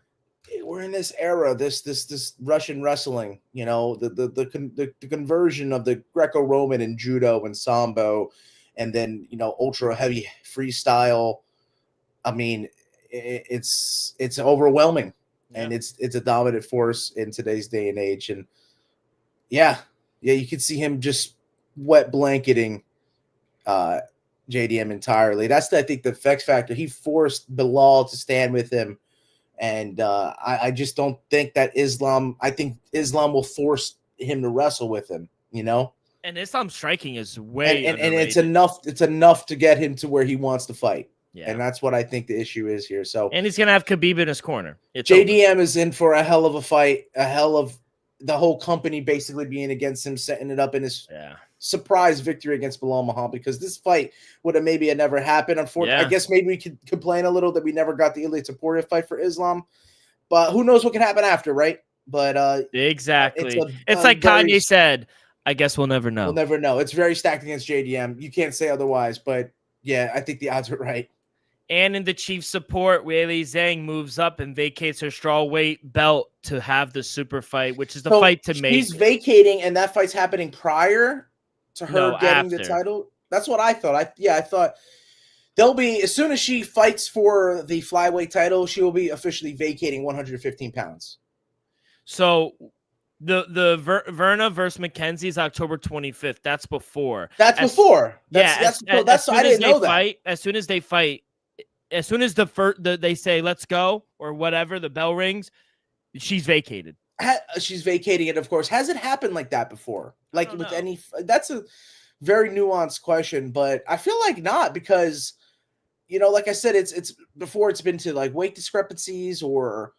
We're in this era, this Russian wrestling, the conversion of the Greco-Roman and judo and sambo, and then ultra heavy freestyle. I mean, it's overwhelming. and it's a dominant force in today's day and age. And yeah, you could see him just wet blanketing JDM entirely. That's I think the X factor. He forced Bilal to stand with him, and I just don't think that Islam. I think Islam will force him to wrestle with him. And Islam's striking is way and it's enough. It's enough to get him to where he wants to fight. Yeah. And that's what I think the issue is here. So, and he's gonna have Khabib in his corner. JDM is in for a hell of a fight. A hell of the whole company basically being against him, setting it up in his surprise victory against Bilal Muhammad, because this fight would have maybe never happened. Unfortunately, I guess maybe we could complain a little that we never got the Ilia Topuria fight for Islam, but who knows what can happen after, right? But exactly, it's like Kanye said. I guess we'll never know. We'll never know. It's very stacked against JDM. You can't say otherwise, but yeah, I think the odds are right. And in the Chief support, Weili Zhang moves up and vacates her strawweight belt to have the super fight, which is the fight to make. She's vacating, and that fight's happening prior to her getting the title. That's what I thought. I thought they'll be, as soon as she fights for the flyweight title, she will be officially vacating 115 pounds. So the Verna versus McKenzie is October 25th. That's before. That's before. I didn't know that. As soon as they fight, as soon as they say let's go or whatever, the bell rings, she's vacated. She's vacating it, of course. Has it happened like that before? Like with any? That's a very nuanced question, but I feel like not, because like I said, it's before it's been to like weight discrepancies or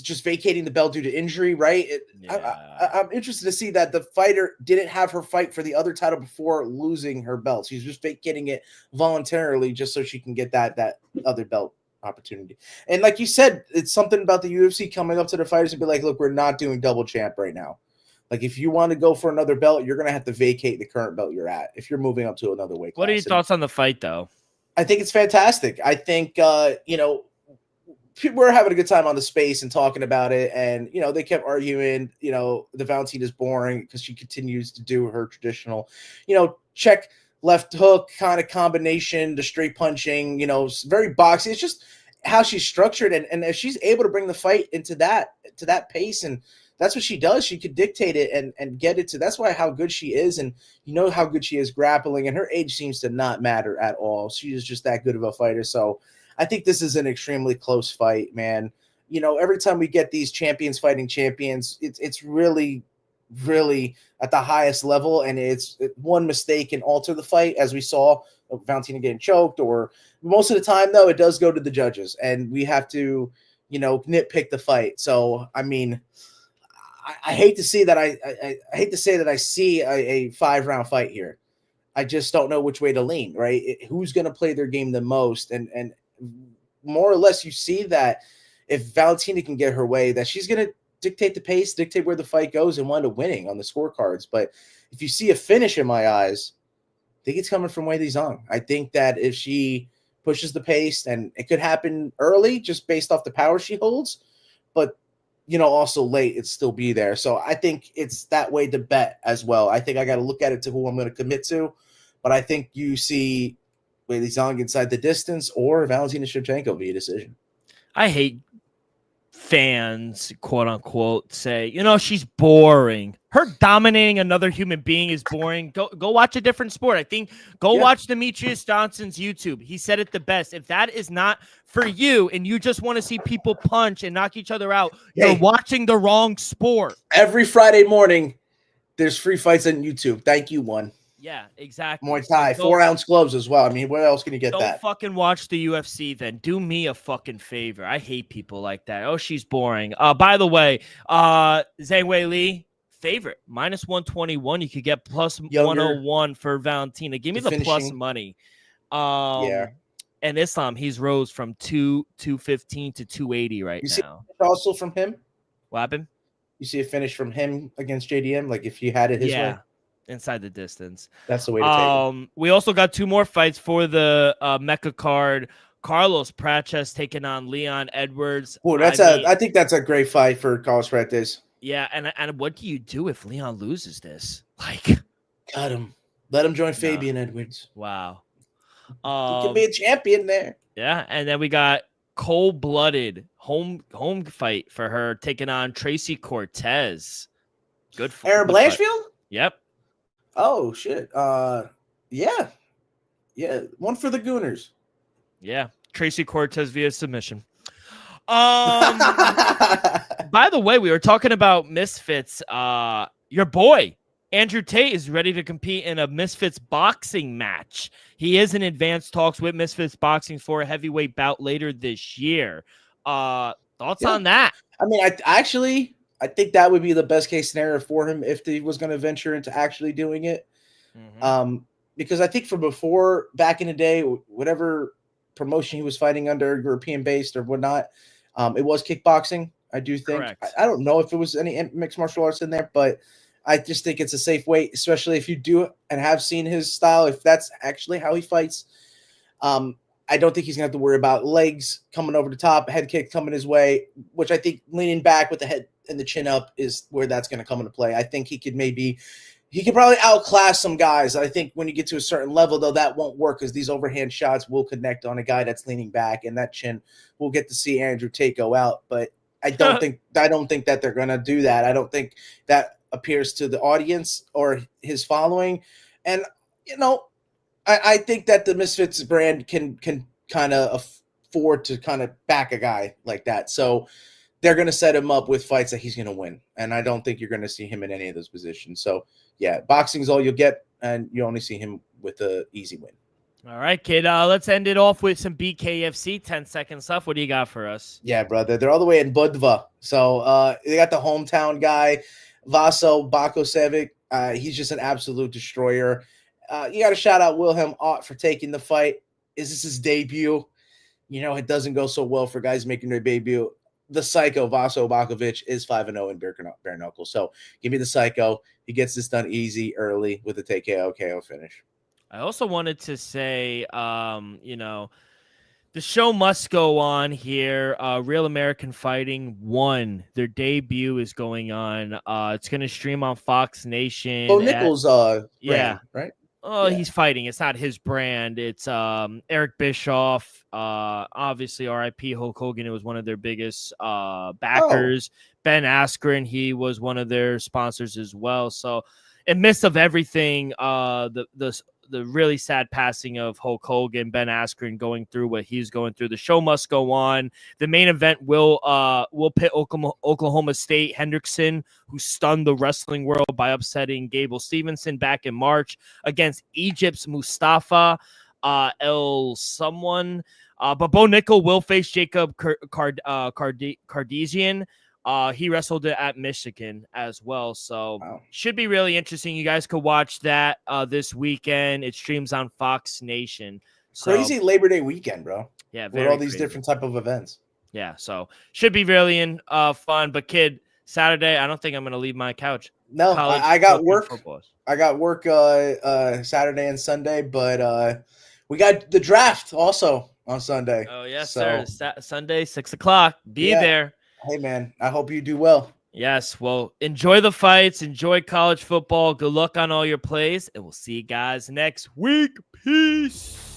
just vacating the belt due to injury, right? I'm interested to see that the fighter didn't have her fight for the other title before losing her belt. She's just vacating it voluntarily just so she can get that other belt opportunity. And like you said, it's something about the UFC coming up to the fighters and be like, look, we're not doing double champ right now. Like, if you want to go for another belt, you're going to have to vacate the current belt you're at if you're moving up to another weight class. What are your thoughts on the fight, though? I think it's fantastic. I think, people were having a good time on the space and talking about it, and they kept arguing the Valentina is boring because she continues to do her traditional check left hook kind of combination, the straight punching, very boxy. It's just how she's structured, and if she's able to bring the fight into that pace, and that's what she does, she could dictate it and get it to. That's why how good she is, and how good she is grappling, and her age seems to not matter at all. She is just that good of a fighter. So I think this is an extremely close fight, man. Every time we get these champions fighting champions, it's really, really at the highest level, and one mistake can alter the fight, as we saw Valentina getting choked, or most of the time, though, it does go to the judges, and we have to, nitpick the fight. So, I mean, I hate to see that. I hate to say that I see a 5-round fight here. I just don't know which way to lean, right? Who's going to play their game the most, and more or less, you see that if Valentina can get her way, that she's going to dictate the pace, dictate where the fight goes, and wind up winning on the scorecards. But if you see a finish in my eyes, I think it's coming from Weili Zhang. I think that if she pushes the pace, and it could happen early just based off the power she holds, but also late, it'd still be there. So I think it's that way to bet as well. I think I got to look at it to who I'm going to commit to, but I think you see Weili Zhang inside the distance or Valentina Shevchenko via decision. I hate fans, quote unquote, say, she's boring. Her dominating another human being is boring. Go watch a different sport. I think watch Demetrius Johnson's YouTube. He said it the best. If that is not for you and you just want to see people punch and knock each other out, you're watching the wrong sport. Every Friday morning, there's free fights on YouTube. Thank you, one. Yeah, exactly. Muay Thai, 4-ounce gloves as well. I mean, where else can you get that? Don't fucking watch the UFC then. Do me a fucking favor. I hate people like that. Oh, she's boring. By the way, Zhang Weili, favorite, -121. You could get plus 101 for Valentina. Give me the plus money. And Islam, he's rose from 215 to 280 right now. See also from him? What happened? You see a finish from him against JDM? Like if you had it his way? Inside the distance. That's the way to take it. We also got 2 more fights for the Mecca card. Carlos Prates taking on Leon Edwards. Oh, I think that's a great fight for Carlos Prates. Yeah, and what do you do if Leon loses this? Like, cut him. Let him join Fabian Edwards. Wow. He can be a champion there. Yeah, and then we got cold-blooded home fight for her, taking on Tracy Cortez. Good for Aaron Blanchfield? Yep. Oh shit. Yeah. One for the Gooners. Yeah. Tracy Cortez via submission. By the way, we were talking about Misfits. Your boy Andrew Tate is ready to compete in a Misfits boxing match. He is in advanced talks with Misfits Boxing for a heavyweight bout later this year. Thoughts on that? I mean, I think that would be the best case scenario for him if he was going to venture into actually doing it. Mm-hmm. Because I think from before, back in the day, whatever promotion he was fighting under, European based or whatnot, it was kickboxing. I do think. I don't know if it was any mixed martial arts in there, but I just think it's a safe way, especially if you do and have seen his style, if that's actually how he fights. I don't think he's going to have to worry about legs coming over the top, head kick coming his way, which I think leaning back with the head and the chin up is where that's going to come into play. I think he could probably outclass some guys. I think when you get to a certain level, though, that won't work because these overhand shots will connect on a guy that's leaning back, and that chin will get to see Andrew Tate go out. But I don't think that they're going to do that. I don't think that appears to the audience or his following. And, I think that the Misfits brand can kind of afford to kind of back a guy like that. So they're going to set him up with fights that he's going to win. And I don't think you're going to see him in any of those positions. So, yeah, boxing is all you'll get, and you only see him with an easy win. All right, kid. Let's end it off with some BKFC. 10 seconds left. What do you got for us? Yeah, brother. They're all the way in Budva. So they got the hometown guy, Vaso Bakosevic. He's just an absolute destroyer. You got to shout out Wilhelm Ott for taking the fight. Is this his debut? It doesn't go so well for guys making their debut. The Psycho, Vaso Bakovic, is 5-0 in bare knuckle. So give me the Psycho. He gets this done easy, early with a KO finish. I also wanted to say, the show must go on here. Real American Fighting 1, their debut is going on. It's going to stream on Fox Nation. Oh, Nichols, brand, right? Oh, yeah. He's fighting. It's not his brand. It's Eric Bischoff. Obviously, R.I.P. Hulk Hogan. It was one of their biggest backers. Oh. Ben Askren, he was one of their sponsors as well. So, in midst of everything, the really sad passing of Hulk Hogan, Ben Askren going through what he's going through. The show must go on. The main event will pit Oklahoma State Hendrickson, who stunned the wrestling world by upsetting Gable Stevenson back in March, against Egypt's Mustafa El Someone. But Bo Nickel will face Jacob Kardashian. He wrestled it at Michigan as well. So Should be really interesting. You guys could watch that this weekend. It streams on Fox Nation. So, crazy Labor Day weekend, bro. Yeah. With all these different type of events. Yeah. So should be really fun. But kid, Saturday, I don't think I'm going to leave my couch. No, I got work. I got work Saturday and Sunday, but we got the draft also on Sunday. Oh, yes, sir. Sunday, 6:00. Be there. Hey, man, I hope you do well. Yes, well, enjoy the fights. Enjoy college football. Good luck on all your plays. And we'll see you guys next week. Peace.